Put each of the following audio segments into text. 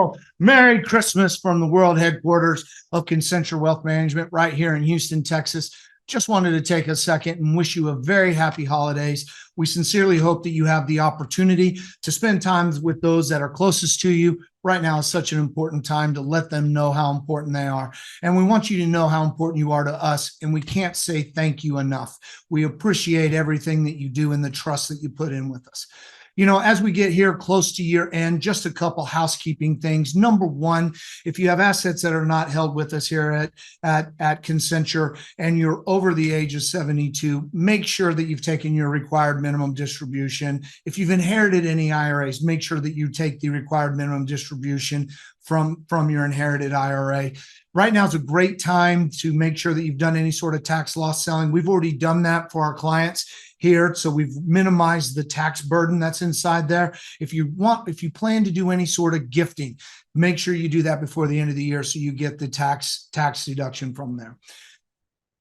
Well, Merry Christmas from the world headquarters of Concenture Wealth Management right here in Houston, Texas. Just wanted to take a second and wish you a very happy holidays. We sincerely hope that you have the opportunity to spend time with those that are closest to you. Right now is such an important time to let them know how important they are. And we want you to know how important you are to us. And we can't say thank you enough. We appreciate everything that you do and the trust that you put in with us. You know, as we get here close to year end, just a couple housekeeping things. Number one, if you have assets that are not held with us here at Concenture and you're over the age of 72, make sure that you've taken your required minimum distribution. If you've inherited any IRAs, make sure that you take the required minimum distribution from your inherited IRA. Right now is a great time to make sure that you've done any sort of tax loss selling. We've already done that for our clients here. So we've minimized the tax burden that's inside there. If you plan to do any sort of gifting, make sure you do that before the end of the year so you get the tax deduction from there.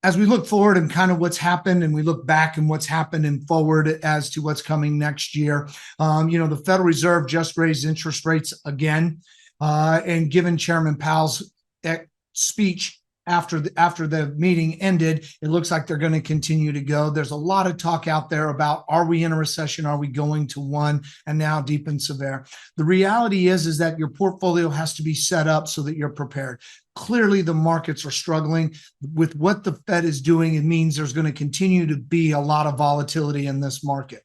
As we look forward and kind of what's happened and we look back and what's happened and forward as to what's coming next year, the Federal Reserve just raised interest rates again. And given Chairman Powell's speech after the meeting ended, it looks like they're going to continue to go. There's a lot of talk out there about, are we in a recession? Are we going to one? And now deep and severe. The reality is that your portfolio has to be set up so that you're prepared. Clearly, the markets are struggling with what the Fed is doing. It means there's going to continue to be a lot of volatility in this market.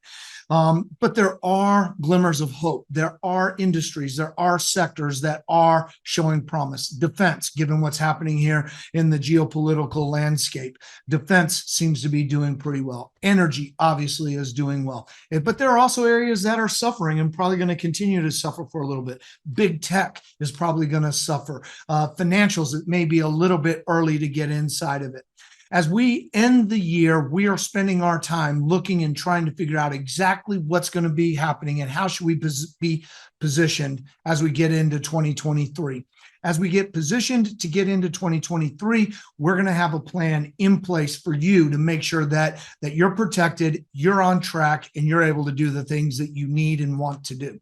But there are glimmers of hope. There are industries, there are sectors that are showing promise. Defense, given what's happening here in the geopolitical landscape, defense seems to be doing pretty well. Energy obviously is doing well. But there are also areas that are suffering and probably going to continue to suffer for a little bit. Big tech is probably going to suffer. Financials, it may be a little bit early to get inside of it. As we end the year, we are spending our time looking and trying to figure out exactly what's going to be happening and how should we be positioned as we get into 2023. As we get positioned to get into 2023, we're going to have a plan in place for you to make sure that you're protected, you're on track, and you're able to do the things that you need and want to do.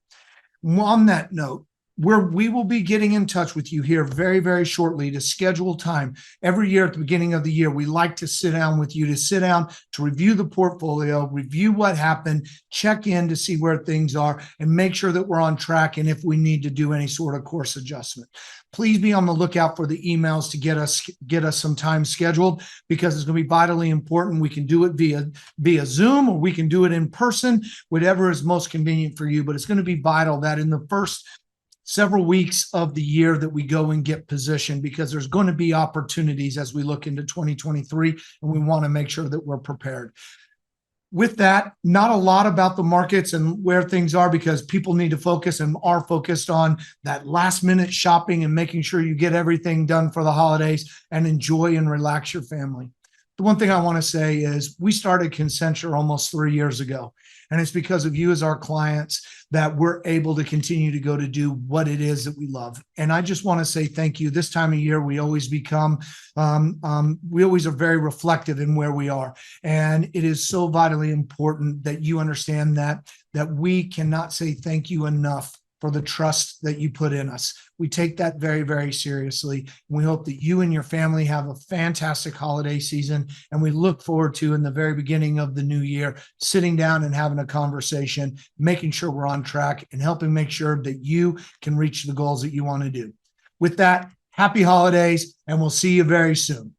On that note, we will be getting in touch with you here very, very shortly to schedule time. Every year at the beginning of the year, we like to sit down with you, to review the portfolio, review what happened, check in to see where things are, and make sure that we're on track and if we need to do any sort of course adjustment. Please be on the lookout for the emails to get us some time scheduled, because it's going to be vitally important. We can do it via Zoom, or we can do it in person, whatever is most convenient for you. But it's going to be vital that in the first several weeks of the year that we go and get positioned, because there's going to be opportunities as we look into 2023, and we want to make sure that we're prepared. With that, not a lot about the markets and where things are, because people need to focus and are focused on that last minute shopping and making sure you get everything done for the holidays and enjoy and relax your family. The one thing I want to say is we started Concenture almost 3 years ago, and it's because of you as our clients that we're able to continue to go to do what it is that we love. And I just want to say thank you. This time of year, we always we always are very reflective in where we are. And it is so vitally important that you understand that we cannot say thank you enough for the trust that you put in us. We take that very, very seriously. We hope that you and your family have a fantastic holiday season. And we look forward to, in the very beginning of the new year, sitting down and having a conversation, making sure we're on track and helping make sure that you can reach the goals that you want to do. With that, happy holidays, and we'll see you very soon.